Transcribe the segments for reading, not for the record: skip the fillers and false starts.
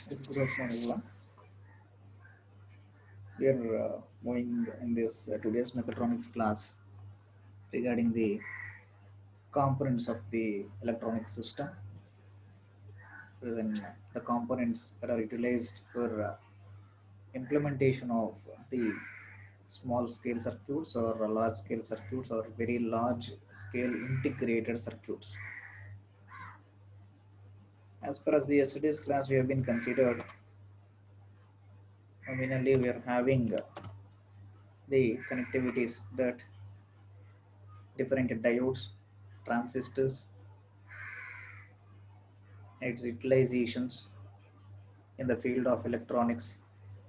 It's good afternoon, everyone. We are moving in this today's mechatronics class regarding the components of the electronic system. Present the components that are utilized for implementation of the small scale circuits or large scale circuits or very large scale integrated circuits. As far as the yesterday's class, we have been considered nominally we are having the connectivities that different diodes, transistors, its utilizations in the field of electronics.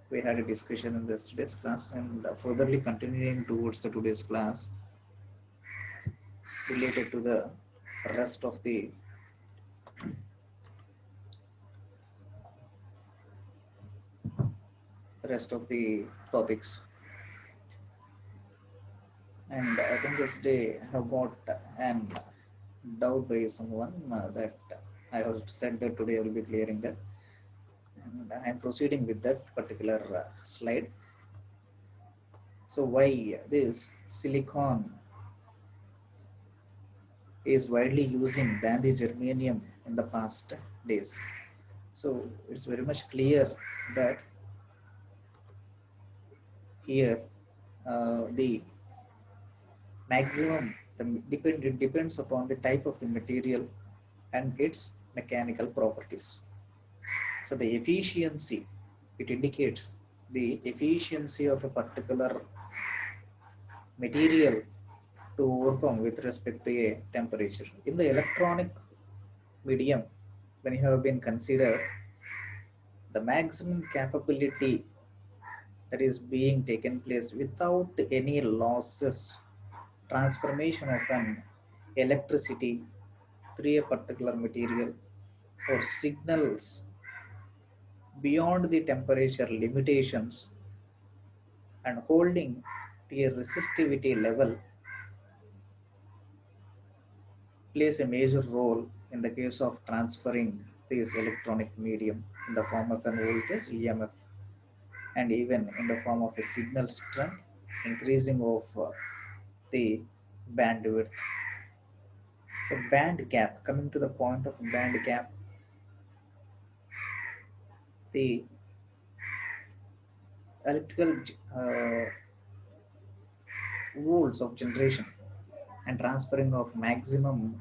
We had a discussion in this today's class, and furtherly continuing towards the today's class related to the rest of the topics. And I think yesterday I have got an doubt by someone that I have said that today I will be clearing that, and I am proceeding with that particular slide. So why this silicon is widely using than the germanium in the past days? So it's very much clear that here the maximum it depends upon the type of the material and its mechanical properties. So the efficiency, it indicates the efficiency of a particular material to overcome with respect to a temperature. In the electronic medium, when you have been considered the maximum capability that is being taken place without any losses, transformation of an electricity through a particular material or signals beyond the temperature limitations and holding to a resistivity level plays a major role in the case of transferring this electronic medium in the form of an voltage EMF and even in the form of a signal strength increasing of the bandwidth. So band gap, coming to the point of band gap, the electrical volts of generation and transferring of maximum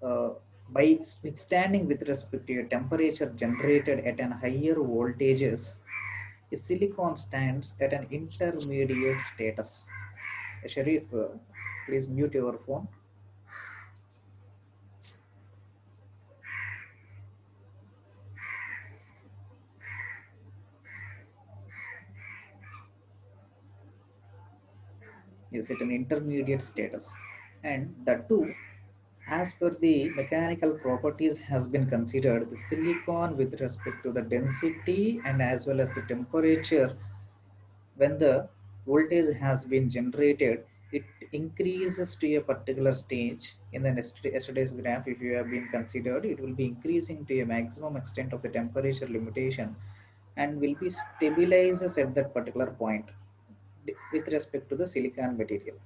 uh, by withstanding with respect to a temperature generated at an higher voltages, a silicon stands at an intermediate status. Sharif, please mute your phone. Is at an intermediate status, and that too as per the mechanical properties has been considered the silicon with respect to the density and as well as the temperature. When the voltage has been generated, it increases to a particular stage in the yesterday's graph. If you have been considered, it will be increasing to a maximum extent of the temperature limitation and will be stabilizes at that particular point with respect to the silicon material.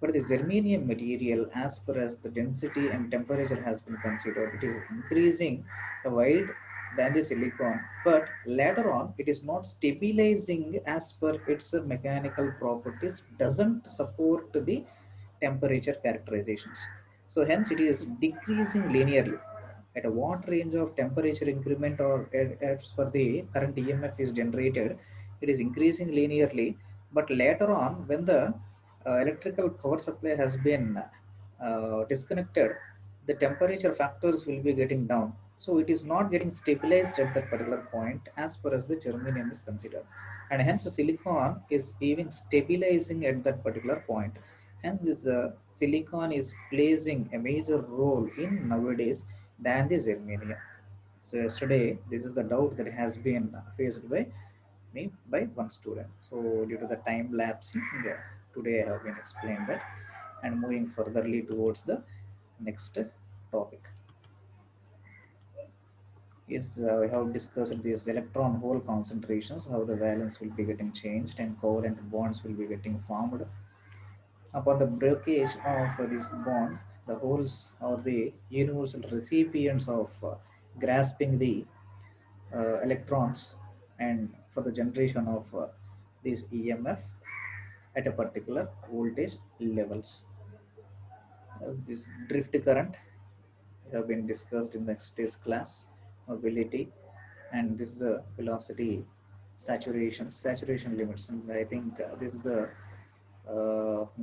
But the germanium material, as far as the density and temperature has been considered, it is increasing wide than the silicon. But later on, it is not stabilizing as per its mechanical properties, doesn't support the temperature characterizations. So hence it is decreasing linearly. At a what range of temperature increment or as per the current EMF is generated, it is increasing linearly. But later on, when the electrical power supply has been disconnected, the temperature factors will be getting down. So it is not getting stabilized at that particular point as far as the germanium is considered. And hence the silicon is even stabilizing at that particular point. Hence this silicon is placing a major role in nowadays than the germanium. So yesterday, this is the doubt that has been faced by me by one student. So due to the time lapse, yeah, today I have been explained that and moving furtherly towards the next topic. is we have discussed these electron hole concentrations, how the valence will be getting changed and covalent bonds will be getting formed. Upon the breakage of this bond, the holes are the universal recipients of grasping the electrons and for the generation of this EMF at a particular voltage levels. As this drift current have been discussed in the today's class, mobility, and this is the velocity saturation limits. And I think this is the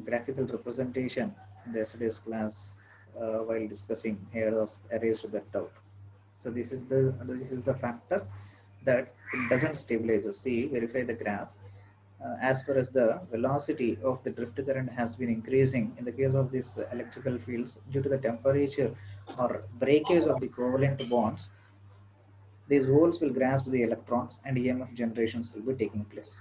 graphical representation in the yesterday's class while discussing here was erased that out. So this is the factor that it doesn't stabilize. See, verify the graph. As far as the velocity of the drift current has been increasing in the case of these electrical fields due to the temperature or breakage of the covalent bonds, these holes will grasp the electrons and EMF generations will be taking place.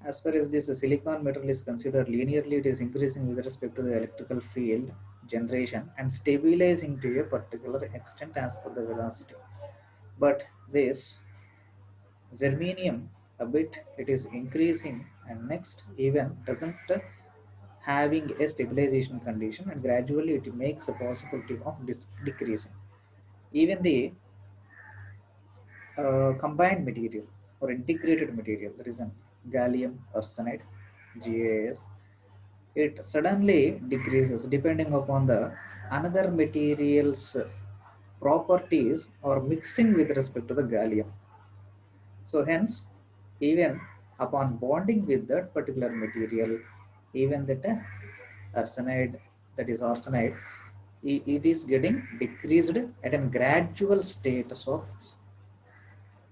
As far as this silicon metal is considered linearly, it is increasing with respect to the electrical field generation and stabilizing to a particular extent as per the velocity. But this Germanium, a bit it is increasing and next even doesn't having a stabilization condition and gradually it makes a possibility of decreasing. Even the combined material or integrated material, there is an gallium arsenide, GaAs, it suddenly decreases depending upon the another material's properties or mixing with respect to the gallium. So hence, even upon bonding with that particular material, even that arsenide, that is arsenide, it is getting decreased at a gradual status of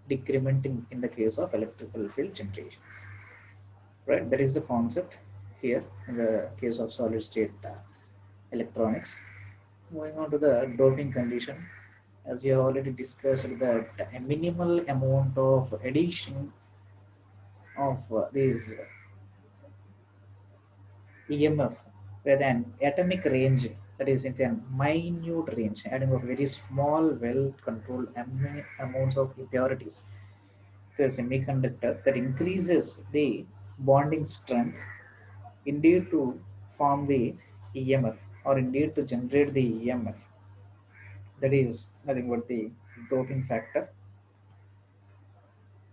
decrementing in the case of electrical field generation. Right? That is the concept here in the case of solid state electronics. Moving on to the doping condition, as we have already discussed that a minimal amount of addition of these EMF with an atomic range, that is in a minute range, adding of very small, well-controlled amounts of impurities to a semiconductor that increases the bonding strength, indeed to form the EMF or indeed to generate the EMF. That is nothing but the doping factor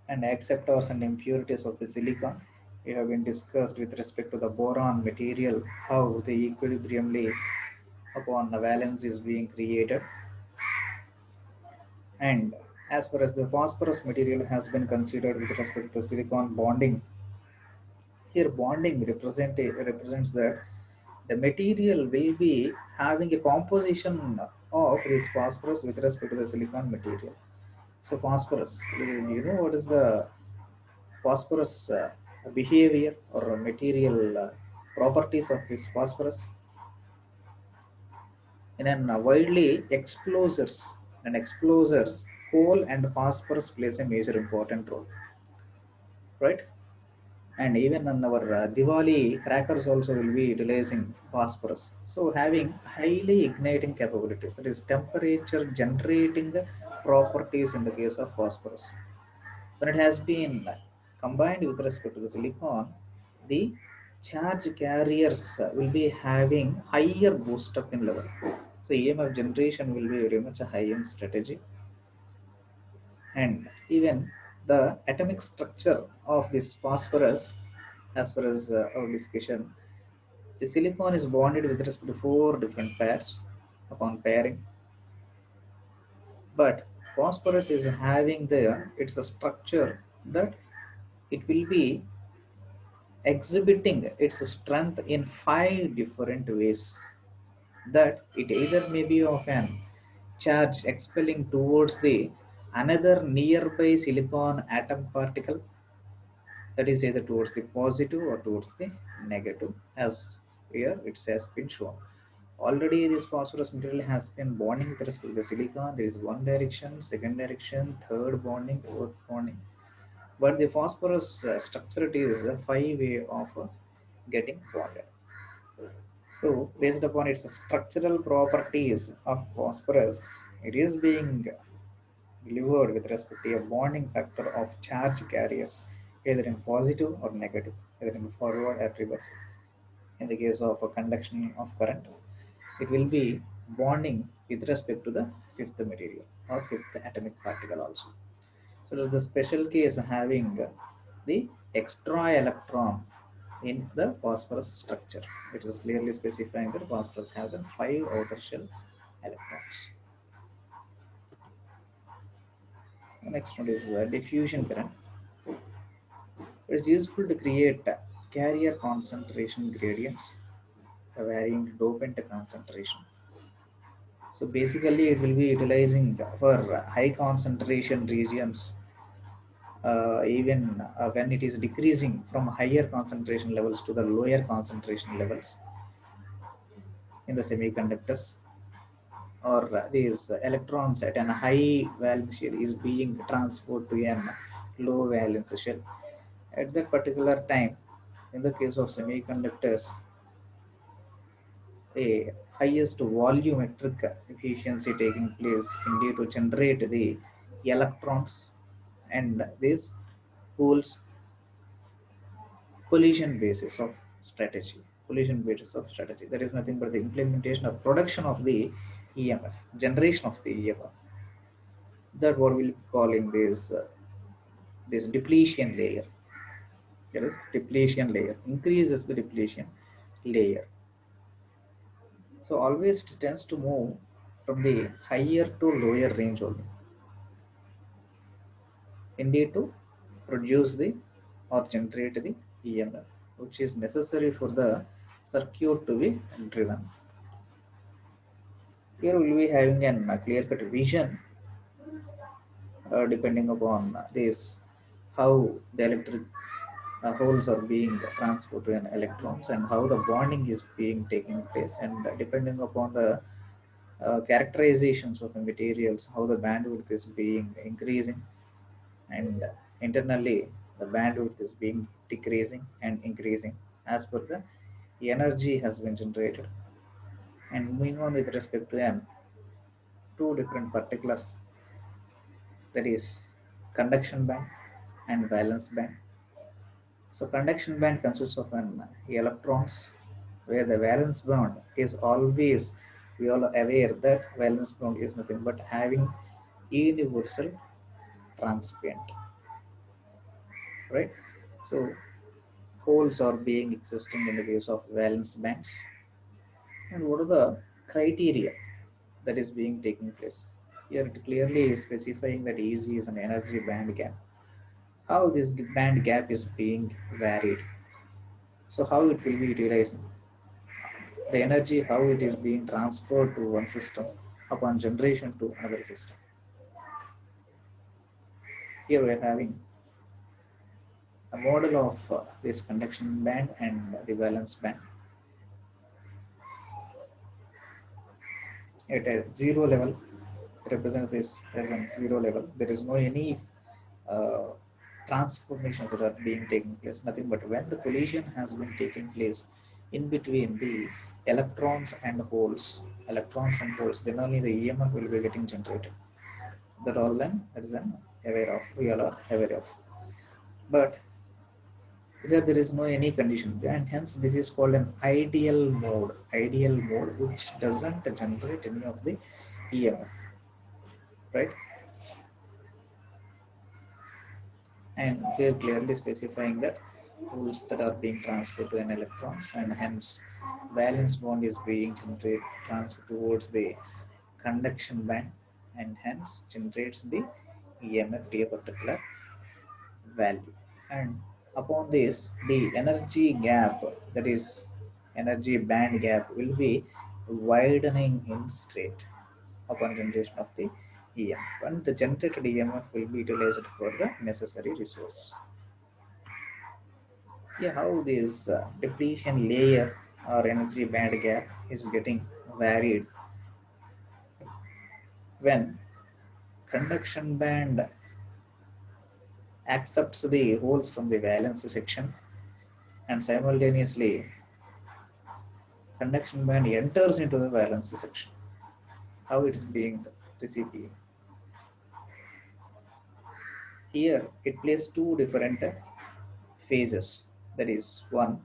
and acceptors and impurities of the silicon. We have been discussed with respect to the boron material, how the equilibriumly upon the valence is being created. And as far as the phosphorus material has been considered with respect to silicon bonding, here bonding represents that the material will be having a composition of this phosphorus with respect to the silicon material. So phosphorus, you know what is the phosphorus behavior or material properties of this phosphorus? In an widely explosers, coal and phosphorus plays a major important role, right? And even on our Diwali crackers also will be utilizing phosphorus. So having highly igniting capabilities, that is temperature generating properties in the case of phosphorus. When it has been combined with respect to the silicon, the charge carriers will be having higher boost up in level. So EMF generation will be very much a high-end strategy. And even the atomic structure of this phosphorus, as far as our discussion, the silicon is bonded with respect to four different pairs upon pairing, but phosphorus is having it's a structure that it will be exhibiting its strength in five different ways, that it either may be of an charge expelling towards the another nearby silicon atom particle, that is either towards the positive or towards the negative, as here it has been shown. Already this phosphorus material has been bonding with respect to the silicon. There is one direction, second direction, third bonding, fourth bonding. But the phosphorus structure, it is a five-way of getting bonded. So based upon its structural properties of phosphorus, it is being delivered with respect to a bonding factor of charge carriers, either in positive or negative, either in forward or reverse. In the case of a conduction of current, it will be bonding with respect to the fifth material or fifth atomic particle also. So it is the special case having the extra electron in the phosphorus structure. It is clearly specifying that phosphorus have the 5 outer shell electrons. The next one is diffusion current. It is useful to create carrier concentration gradients varying dopant concentration. So basically, it will be utilizing for high concentration regions, even when it is decreasing from higher concentration levels to the lower concentration levels in the semiconductors, or these electrons at a high valence shell is being transferred to a low valence shell. At that particular time, in the case of semiconductors, a highest volumetric efficiency taking place indeed to generate the electrons, and this holes collision basis of strategy. Collision basis of strategy, that is nothing but the implementation of production of the EMF, generation of the EMF. That what we'll be calling this depletion layer. That is depletion layer increases the depletion layer. So always it tends to move from the higher to lower range only, indeed to produce the or generate the EMF, which is necessary for the circuit to be driven. Here we will be having a clear-cut vision depending upon this, how the electric holes are being transferred to an electrons and how the bonding is being taking place, and depending upon the characterizations of the materials, how the bandwidth is being increasing, and internally the bandwidth is being decreasing and increasing as per the energy has been generated. And moving on with respect to two different particulars, that is conduction band and valence band. So conduction band consists of an electrons, where the valence bond is always, we all are aware that valence bond is nothing but having universal transparent, right? So holes are being existing in the case of valence bands, and what are the criteria that is being taking place? Here it clearly is specifying that EZ is an energy band gap. How this band gap is being varied? So how it will be utilized? The energy, how it is being transferred to one system upon generation to another system. Here we are having a model of this conduction band and the valence band. At a zero level, represent this as a zero level. There is no any uh, transformations that are being taking place. Nothing but when the collision has been taking place in between the electrons and holes, then only the EMF will be getting generated. That all then that is an aware of. We all are aware of. But here there is no any condition, and hence this is called an ideal mode. Ideal mode which doesn't generate any of the EMF, right? And here clearly specifying that holes that are being transferred to an electrons, and hence valence bond is being generated transferred towards the conduction band, and hence generates the EMF to a particular value. And upon this, the energy gap, that is energy band gap, will be widening in straight upon generation of the EMF, and the generated EMF will be utilized for the necessary resource. Yeah, how this depletion layer or energy band gap is getting varied when conduction band accepts the holes from the valence section, and simultaneously conduction band enters into the valence section. How it is being received? Here it plays two different phases. That is one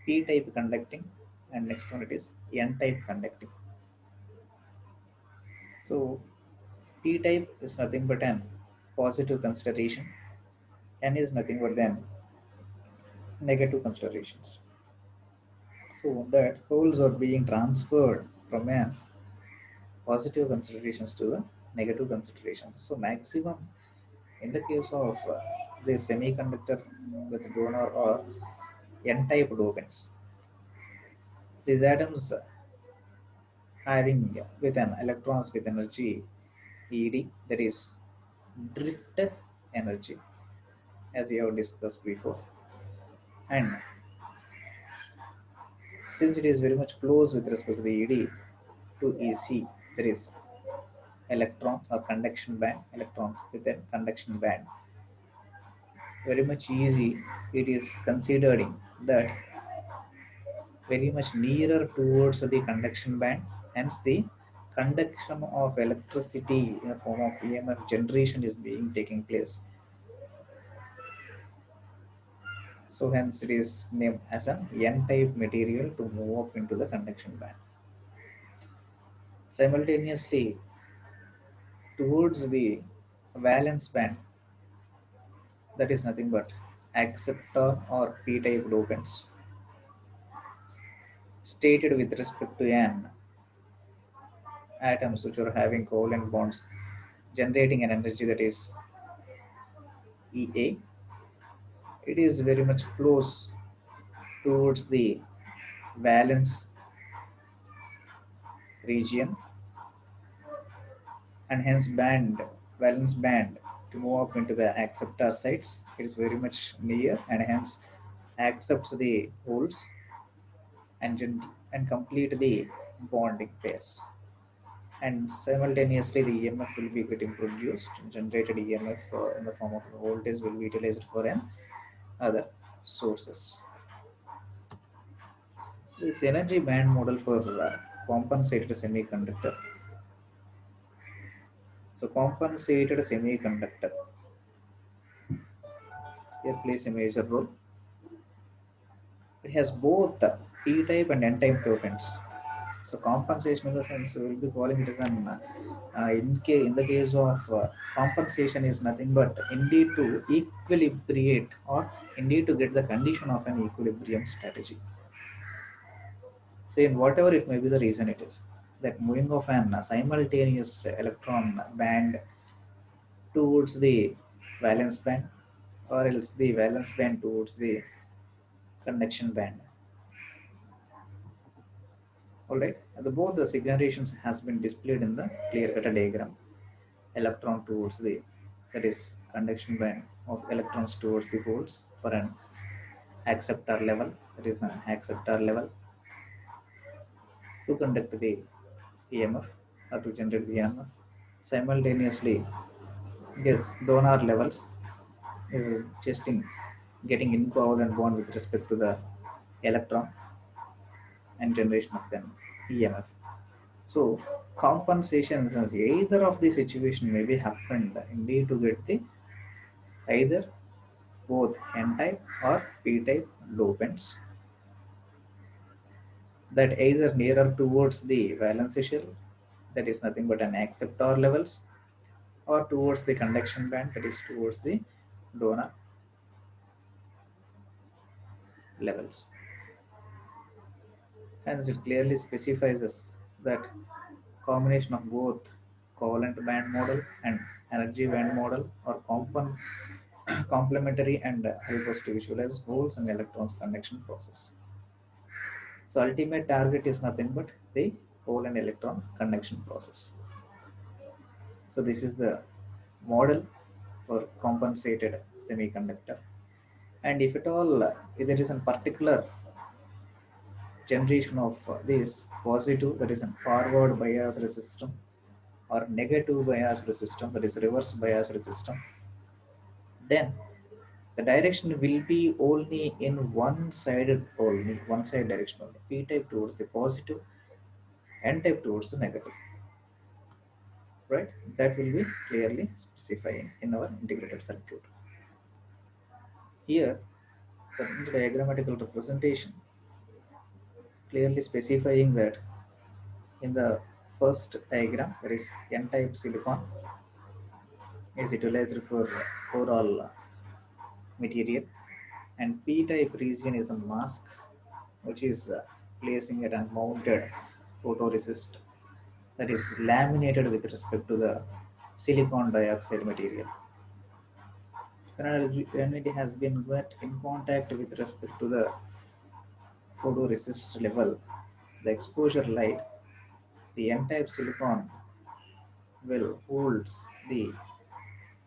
p-type conducting, and next one it is n-type conducting. So p-type is nothing but an positive consideration, n is nothing but then negative considerations. So that holes are being transferred from a positive considerations to the negative considerations. So maximum in the case of the semiconductor with donor or n-type dopants, these atoms having with an electrons with energy ED, that is drift energy, as we have discussed before. And since it is very much close with respect to the ED to EC, there is electrons or conduction band, electrons within conduction band, very much easy. It is considering that very much nearer towards the conduction band, hence the conduction of electricity in the form of EMF generation is being taking place. So hence it is named as an N-type material to move up into the conduction band. Simultaneously, towards the valence band, that is nothing but acceptor or P-type dopants stated with respect to an atoms which are having covalent bonds generating an energy that is EA. It is very much close towards the valence region, and hence band valence band to move up into the acceptor sites. It is very much near and hence accepts the holes and and complete the bonding pairs. And simultaneously the EMF will be getting produced, generated EMF in the form of voltage will be utilized for an other sources. This energy band model for compensated semiconductor. So compensated semiconductor here plays a major role. It has both p-type and n-type dopants. So compensation in the sense we will be calling it as an in the case of compensation is nothing but indeed to equilibrate or indeed to get the condition of an equilibrium strategy. So in whatever it may be the reason it is that moving of an simultaneous electron band towards the valence band or else the valence band towards the conduction band. All right, the both the significations has been displayed in the clear cut diagram. Electron towards the, that is conduction band of electrons towards the holes for an acceptor level, that is an acceptor level to conduct the EMF or to generate the EMF. Simultaneously, yes, donor levels is just in getting incovalent bond with respect to the electron and generation of them EMF. So compensation says either of the situation may be happened indeed to get the either both n-type or p-type dopants that either nearer towards the valence shell, that is nothing but an acceptor levels, or towards the conduction band, that is towards the donor levels. Hence it clearly specifies us that combination of both covalent band model and energy band model are complementary and help us to visualize holes and electrons conduction process. So ultimate target is nothing but the hole and electron conduction process. So this is the model for compensated semiconductor. And if at all if there is a particular generation of this positive, that is a forward biased system, or negative biased system, that is reverse biased system, then the direction will be only in one sided, only one side direction only. P type towards the positive, N type towards the negative. right? That will be clearly specifying in our integrated circuit. Here, the diagrammatical representation clearly specifying that in the first diagram, there is N-type silicon is utilized for overall material, and P-type region is a mask which is placing it and mounted photoresist that is laminated with respect to the silicon dioxide material. When it has been got in contact with respect to the photoresist level, the exposure light, the N-type silicon will holds the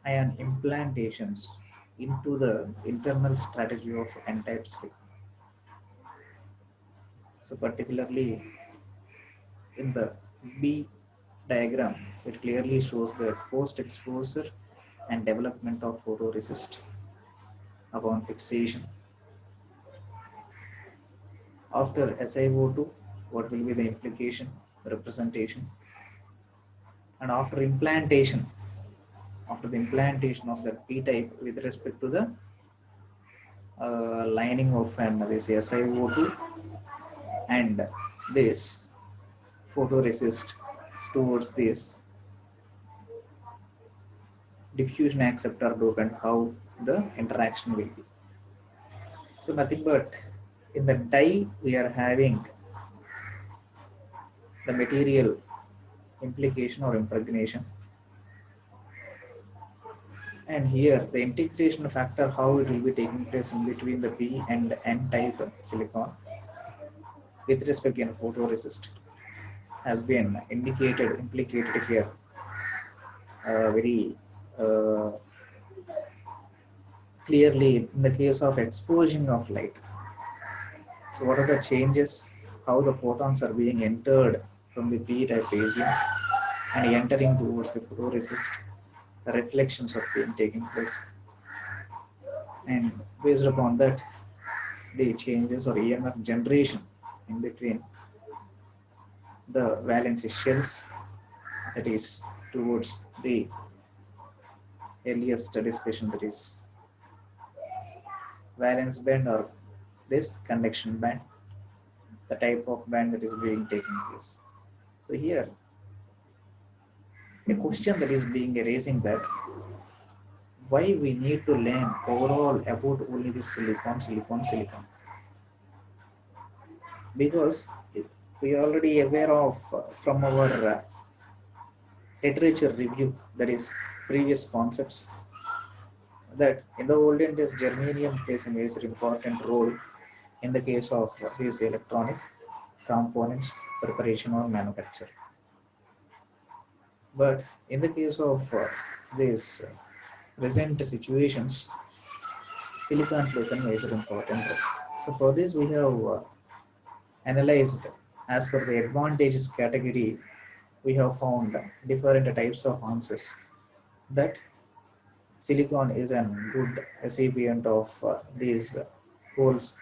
ion implantations into the internal strategy of N-type silicon. So particularly in the B diagram, it clearly shows the post-exposure and development of photoresist upon fixation. After SiO2, what will be the implication, representation? And after the implantation of the P-type with respect to the lining of an this SiO2 and this photoresist towards this diffusion acceptor dopant, how the interaction will be. So nothing but in the dye we are having the material implication or impregnation, and here the integration factor how it will be taking place in between the P and N type silicon with respect to photoresist has been implicated here very uh, clearly in the case of exposing of light. So what are the changes? How the photons are being entered from the P-type regions and entering towards the photoresist, the reflections are being taking place. And based upon that, the changes or EMF generation in between the valence shells, that is towards the earliest discussion, that is valence band or this conduction band, the type of band that is being taking place. So here a question that is being raising that why we need to learn overall about only the silicon, because we are already aware of from our literature review, that is previous concepts, that in the olden days germanium plays a major important role in the case of these electronic components preparation or manufacture. But in the case of these present situations, silicon plays a major important role. So for this we have analyzed as per the advantages category, we have found different types of answers that silicon is a good recipient of these holes,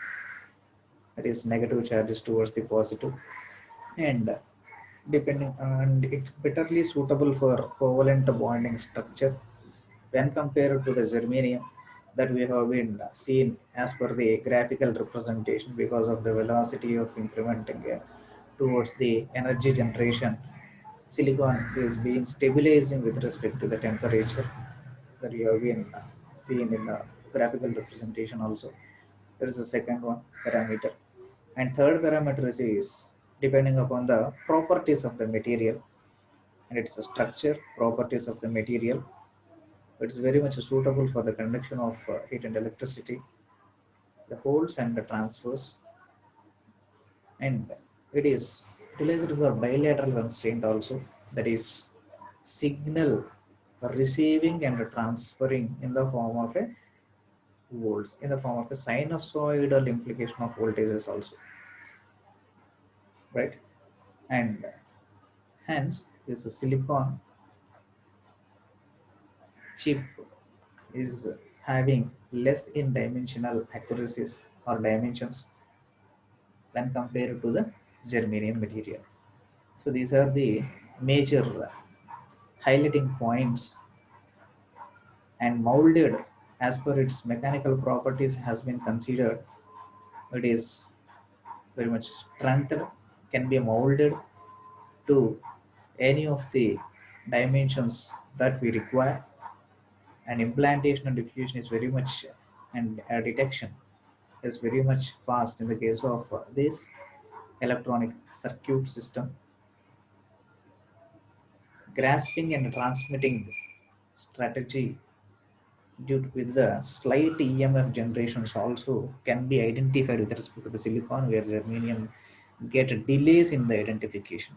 that is negative charges towards the positive, and depending and it's betterly suitable for covalent bonding structure when compared to the germanium that we have been seen as per the graphical representation. Because of the velocity of incrementing towards the energy generation, silicon is being stabilizing with respect to the temperature that you have been seen in the graphical representation also. There is a second one parameter, and third parameter is depending upon the properties of the material and its structure properties of the material. It's very much suitable for the conduction of heat and electricity, the holds and the transfers, and it is utilized for bilateral constraint also, that is signal receiving and transferring in the form of a volts, in the form of a sinusoidal implication of voltages also, right? And hence this silicon chip is having less in dimensional accuracies or dimensions when compared to the germanium material. So these are the major highlighting points and molded as per its mechanical properties has been considered. It is very much strengthened, can be molded to any of the dimensions that we require, and implantation and diffusion is very much, and detection is very much fast in the case of this electronic circuit system. Grasping and transmitting strategy due to with the slight EMF generations also can be identified with respect to the silicon, where germanium get delays in the identification.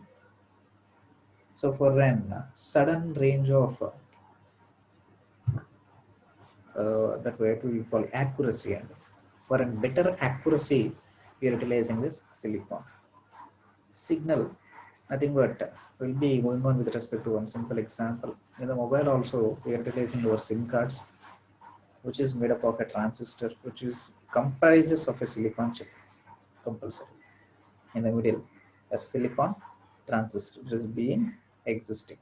So for an sudden range of that way we call accuracy, and for a better accuracy we are utilizing this silicon. Signal, nothing but will be going on with respect to one simple example. In the mobile also we are utilizing our SIM cards, which is made up of a transistor, which is comprises of a silicon chip compulsory. In the middle, a silicon transistor is being existing.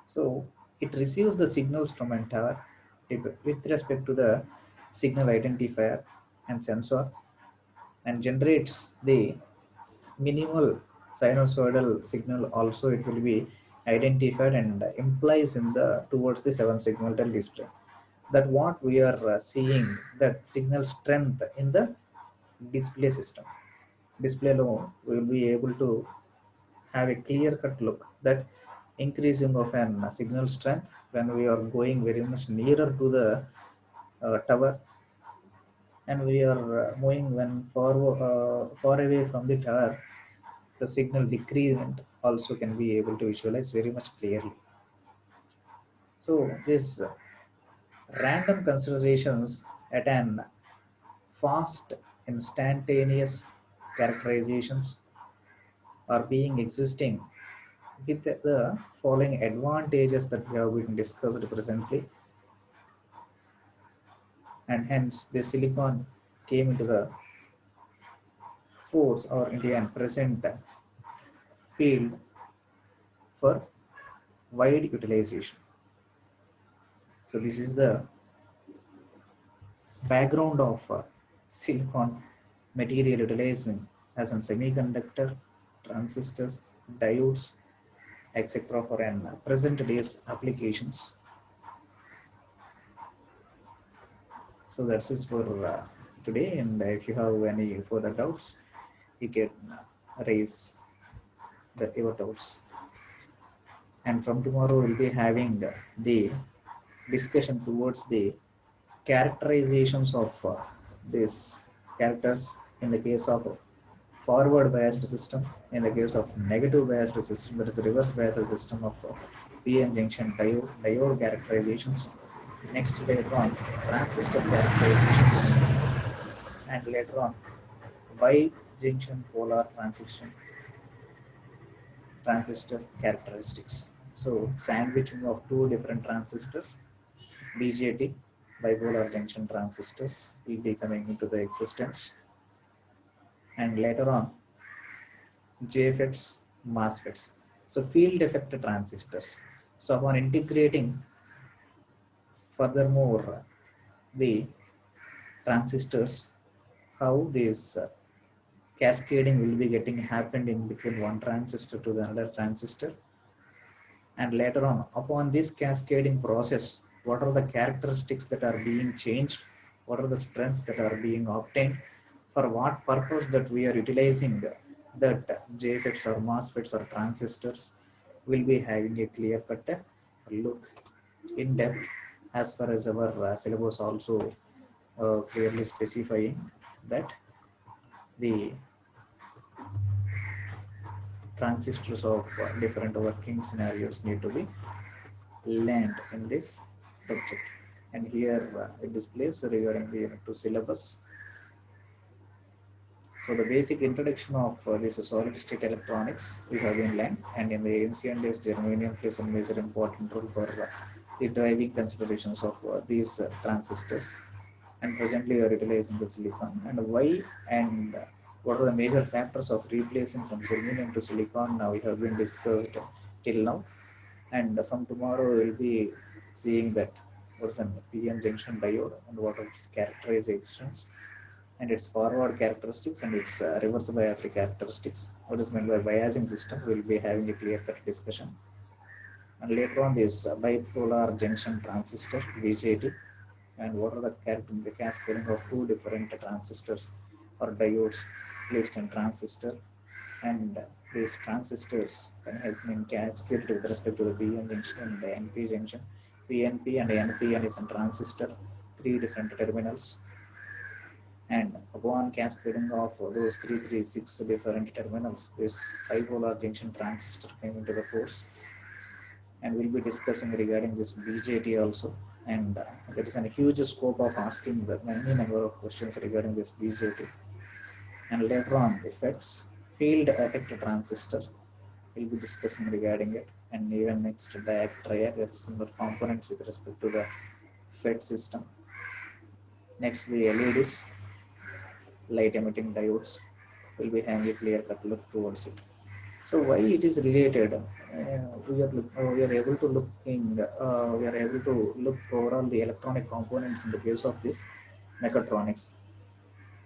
So it receives the signals from an tower with respect to the signal identifier and sensor, and generates the minimal sinusoidal signal. Also it will be identified and implies in the towards the 7 segmental display. That what we are seeing, that signal strength in the display system. Display alone we will be able to have a clear cut look that increasing of an signal strength when we are going very much nearer to the tower, and we are moving when far away from the tower, the signal decrement also can be able to visualize very much clearly. So this random considerations at an fast instantaneous characterizations are being existing with the following advantages that we have been discussed presently, and hence the silicon came into the force or into an present field for wide utilization. So this is the background of silicon material utilizing as a semiconductor, transistors, diodes, etc. for an present day's applications. So that's it for today, and if you have any further doubts, you can raise your doubts. And from tomorrow we'll be having the discussion towards the characterizations of these characters in the case of forward biased system, in the case of negative biased system, that is reverse biased system of PN junction diode characterizations. Next later on transistor characterizations, and later on bi-junction polar transistor characteristics. So sandwiching of two different transistors, BJT, bipolar junction transistors, will be coming into the existence, and later on JFETs, MOSFETs. So field effect transistors. So upon integrating furthermore the transistors, how this cascading will be getting happened in between one transistor to the another transistor, and later on upon this cascading process, what are the characteristics that are being changed, what are the strengths that are being obtained, for what purpose that we are utilizing that JFETs or MOSFETs or transistors, will be having a clear cut look in depth, as far as our syllabus also clearly specifying that the transistors of different working scenarios need to be learned in this subject. And here it displays regarding the unit 2 syllabus. So the basic introduction of this solid state electronics we have been learned, and in the ancient days germanium plays a major important role for the driving considerations of these transistors, and presently we are utilizing the silicon. And why and what are the major factors of replacing from germanium to silicon, now we have been discussed till now. And from tomorrow we'll be seeing that what is a PN junction diode and what are its characterizations and its forward characteristics and its reverse bias characteristics. What is meant by biasing system? We'll be having a clear-cut discussion. And later on, this bipolar junction transistor BJT and what are the the cascading of two different transistors or diodes placed in transistor and these transistors has been cascaded with respect to the PN junction and the NP junction. PNP and NPN is a transistor, three different terminals, and upon cascading of those six different terminals, this bipolar junction transistor came into the force, and we'll be discussing regarding this BJT also. And there is a huge scope of asking the many number of questions regarding this BJT. And later on, effects, field effect transistor, we'll be discussing regarding it. And even next diac triac, there are similar components with respect to the FET system. Next, the LEDs, light emitting diodes, will be having a clear cut look towards it. So why it is related? We are able to look overall the electronic components in the case of this mechatronics,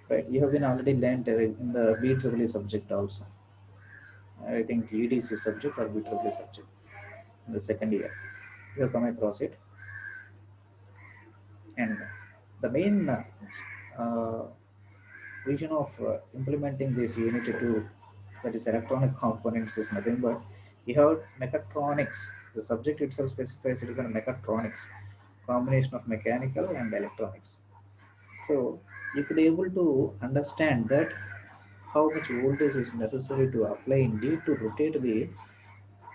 right? You have been already learned in the BEE subject also. I think EDC subject or BEE subject in the second year. You have come across it, and the main uh, vision of implementing this unit 2, that is electronic components, is nothing but you have mechatronics. The subject itself specifies it is a mechatronics, combination of mechanical and electronics. So you could able to understand that how much voltage is necessary to apply indeed to rotate the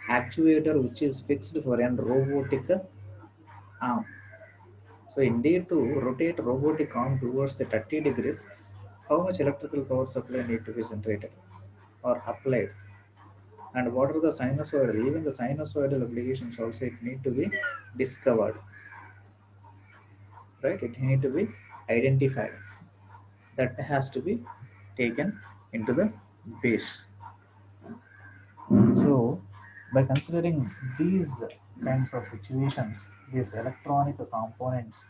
actuator which is fixed for an robotic arm. So indeed to rotate robotic arm towards the 30 degrees, how much electrical power supply need to be generated or applied, and what are the sinusoidal, even the sinusoidal applications also it need to be discovered, right? It need to be identified, that has to be taken into the base. So by considering these kinds of situations, these electronic components,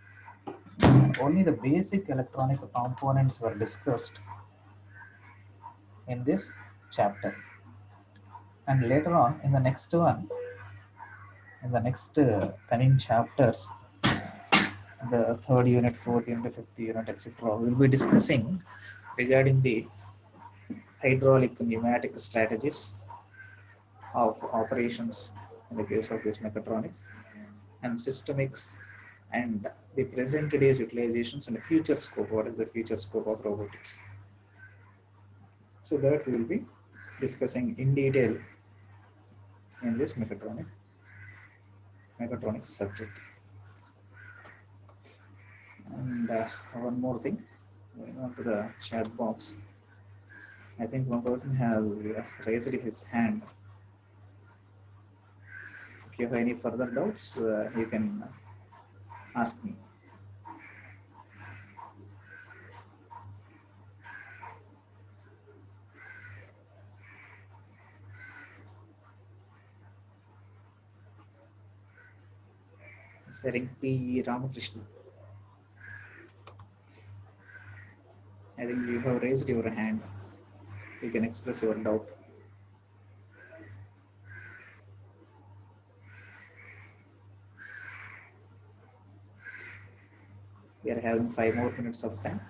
only the basic electronic components were discussed in this chapter, and later on in the next one, in the next coming chapters, the third unit, fourth unit, fifth unit, etc., we'll be discussing regarding the hydraulic pneumatic strategies of operations in the case of this mechatronics and systemics and the present day's utilizations and the future scope. What is the future scope of robotics? So that we will be discussing in detail in this mechatronics subject. And one more thing, going on to the chat box. I think one person has raised his hand. If you have any further doubts, you can ask me. Sharing P. Ramakrishna. I think you have raised your hand. You can express your doubt. We are having 5 more minutes of time.